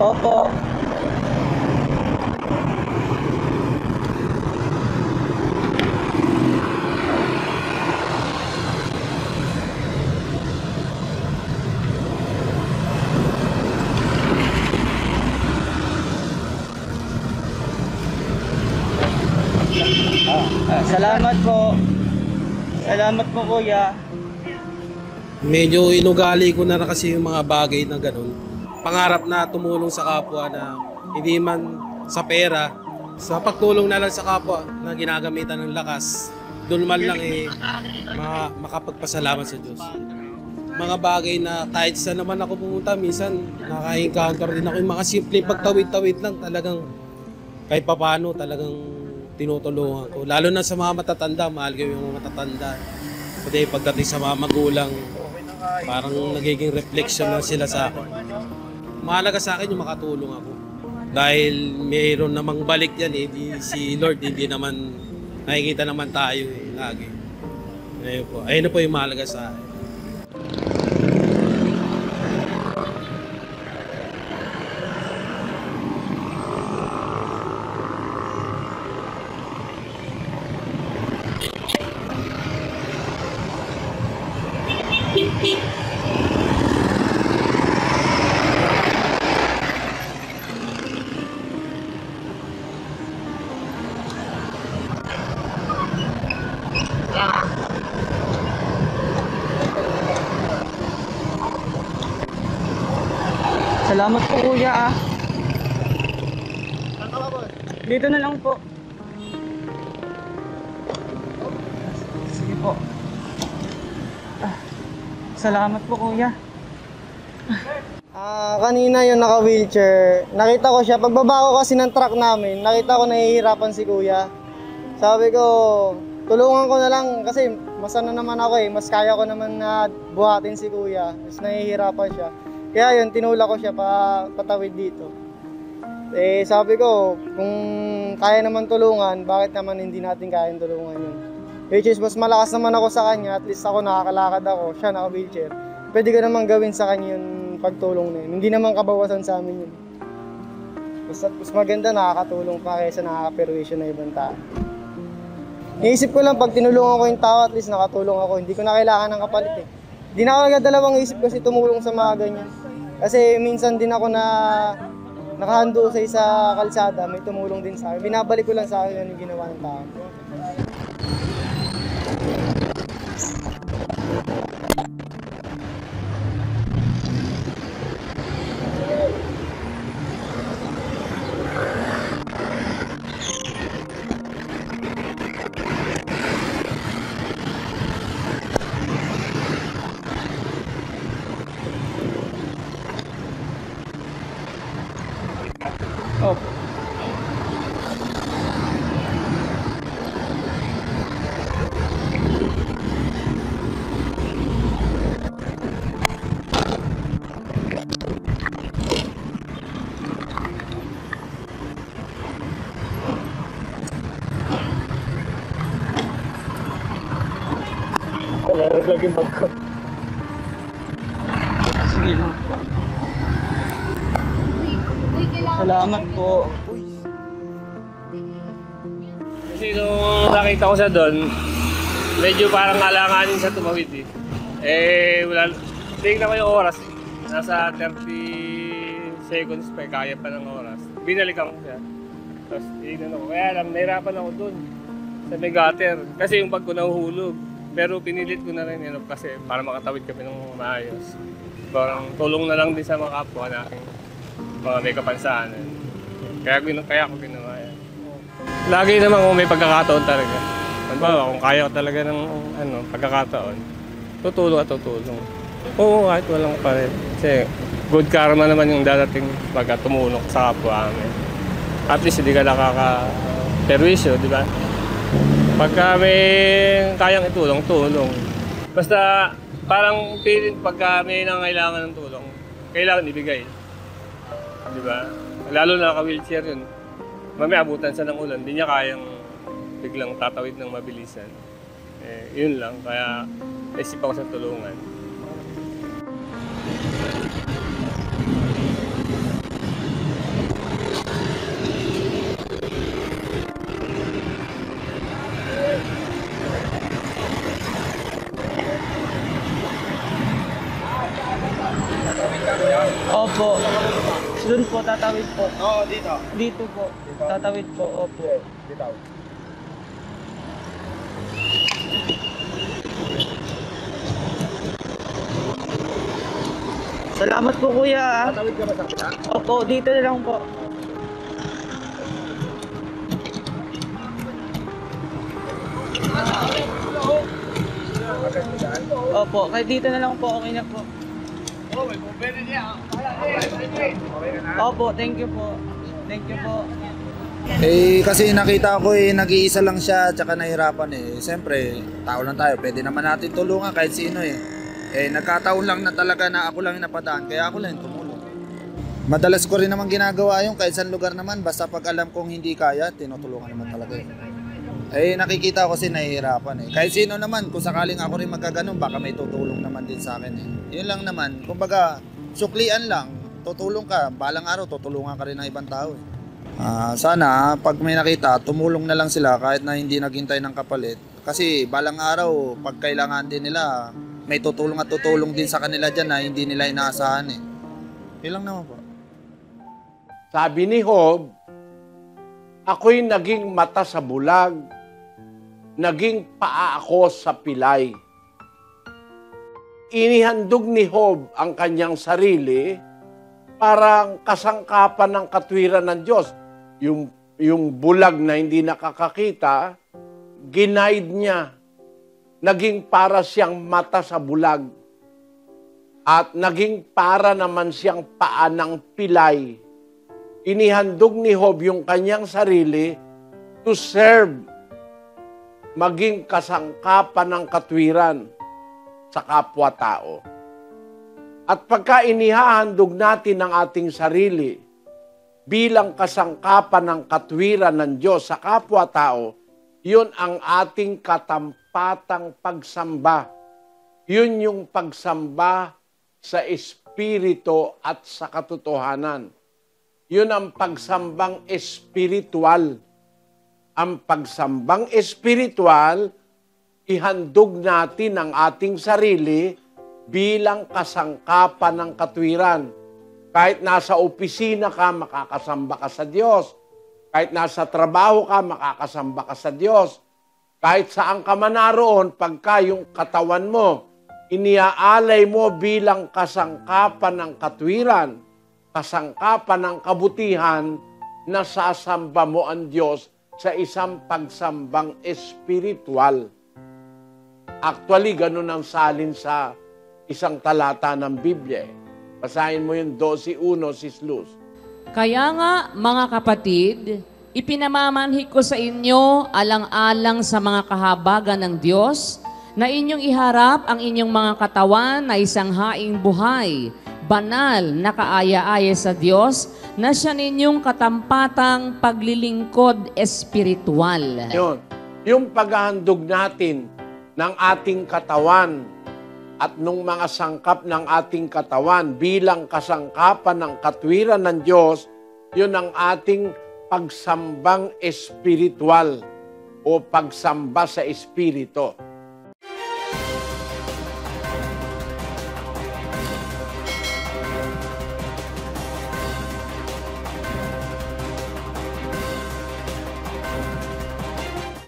Opo. Salamat po. Salamat po, kuya. Medyo inugali ko na kasi yung mga bagay na ganun. Pangarap na tumulong sa kapwa na hindi man sa pera, sa pagtulong na lang sa kapwa na ginagamitan ng lakas. Doon man lang makapagpasalamat sa Diyos. Mga bagay na kahit saan naman ako pumunta, minsan naka-encounter din ako yung mga simple pagtawid-tawid lang talagang kahit papano talagang tinutulungan ko. Lalo na sa mga matatanda, mahal ko yung mga matatanda. Pati pagdating sa mga magulang, parang nagiging reflection na sila sa akin. Mahalaga sa akin yung makatulong ako. Dahil mayroon namang balik yan eh. Si Lord hindi naman nakikita naman tayo eh, lagi. Ayun po yung mahalaga sa akin. Salamat po, kuya ah. Dito na lang po. Sige po. Salamat po, kuya. Kanina yung naka-wheelchair, nakita ko siya. Pagbaba ko kasi ng truck namin, nakita ko nahihirapan si kuya. Sabi ko, tulungan ko na lang kasi mas ano naman ako eh, mas kaya ko naman na buhatin si kuya. Mas nahihirapan siya. Kaya yun, tinulak ko siya patawid dito. Eh sabi ko, kung kaya naman tulungan, bakit naman hindi natin kayang tulungan yun? Which is, mas malakas naman ako sa kanya, at least ako nakakalakad ako, siya naka-wheelchair. Pwede ko naman gawin sa kanya yung pagtulong na yun. Hindi naman kabawasan sa amin yun. Mas maganda nakakatulong pa kaysa nakaka-perwisyo na ibang tao. Iisip ko lang, pag tinulungan ko yung tao, at least nakatulong ako. Hindi ko na kailangan ng kapalit eh. Hindi na ako nagdadalawang isip kasi tumulong sa mga ganyan. Kasi minsan din ako na nakahando sa isa kalsada, may tumulong din sa akin. Binabalik ko lang sa akin yung ginawa ng tao. Oh. Sige lang po. Salamat po. Kasi nung nakita ko siya doon, medyo parang alanganin sa tumawid eh. Wala, tingnan ko yung oras. Nasa 30 seconds pa, kaya pa ng oras. Binalikan ko siya. Tapos tingnan ako. Kaya lang, nahirapan ako doon sa may gutter. Kasi yung pag ko nahuhulog. Pero pinilit ko na rin yun kasi para makatawid kami ng maayos. Parang tulong na lang din sa mga kapwa natin. Mga may kapansanan. Kaya ako ginawa yan. Lagi naman kung may pagkakataon talaga. Kung kaya ko talaga ng pagkakataon, tutulong at tutulong. Oo, kahit walang pa rin. Kasi good karma naman yung dadating pagka tumulong sa kapwa amin. At least hindi ka nakaka-perwisyo, di ba? Pagka may kayang itulong, tulong. Basta parang feeling pagka may nangailangan ng tulong, kailangan ibigay. Di ba? Lalo na naka-wheelchair yun. Mamaya abutan siya ng ulan, hindi niya kayang biglang tatawid ng mabilisan. Yun lang, kaya naisip ako sa tulungan. po, tatawid po. Oo, dito. Dito po. Tatawid po, opo. Dito. Salamat po kuya. Tatawid ka ba sa kita? Opo, dito na lang po. Opo, kahit dito na lang po, okay na po. Opo, thank you po. Thank you po. Eh, kasi nakita ko nag-iisa lang siya tsaka nahirapan Siyempre, tao lang tayo. Pwede naman natin tulungan kahit sino nagkataon lang na talaga na ako lang yung napadaan. Kaya ako lang yung tumulong. Madalas ko rin naman ginagawa yung kahit saan lugar naman. Basta pag alam kong hindi kaya, tinutulungan naman talaga nakikita ko kasi nahihirapan Kahit sino naman, kung sakaling ako rin magkaganon, baka may tutulong naman din sa akin Yun lang naman. Kumbaga, suklian lang. Tutulong ka. Balang araw, tutulungan ka rin ng ibang tao Sana pag may nakita, tumulong na lang sila kahit na hindi naghintay ng kapalit. Kasi balang araw, pag kailangan din nila, may tutulong at tutulong din sa kanila dyan na hindi nila inaasahan Yun lang naman po. Sabi ni Job, ako'y naging mata sa bulag, naging paa ako sa pilay. Inihandog ni Job ang kanyang sarili parang kasangkapan ng katwiran ng Diyos. Yung bulag na hindi nakakakita, ginaid niya. Naging para siyang mata sa bulag. At naging para naman siyang paa ng pilay. Inihandog ni Job yung kanyang sarili to serve, maging kasangkapan ng katwiran sa kapwa-tao. At pagka inihahandog natin ang ating sarili bilang kasangkapan ng katwiran ng Diyos sa kapwa-tao, yun ang ating katampatang pagsamba. Yun yung pagsamba sa espiritu at sa katotohanan. Yun ang pagsambang espiritual. Ang pagsambang espiritual, ihandog natin ang ating sarili bilang kasangkapan ng katwiran. Kahit nasa opisina ka, makakasamba ka sa Diyos. Kahit nasa trabaho ka, makakasamba ka sa Diyos. Kahit saan ka man naroon, pagka yung katawan mo, iniaalay mo bilang kasangkapan ng katwiran, kasangkapan ng kabutihan, nasasamba mo ang Diyos sa isang pagsambang espiritual. Actually, ganun ang salin sa isang talata ng Biblia. Basahin mo yung 12:1, Sis Luz. Kaya nga, mga kapatid, ipinamamanhik ko sa inyo alang-alang sa mga kahabagan ng Diyos na inyong iharap ang inyong mga katawan na isang haing buhay, banal na kaaya-aya sa Diyos na siya ninyong katampatang paglilingkod espiritual. Yun. Yung paghahandog natin ng ating katawan at nung mga sangkap ng ating katawan bilang kasangkapan ng katwiran ng Diyos, yun ang ating pagsambang espiritual o pagsamba sa espiritu.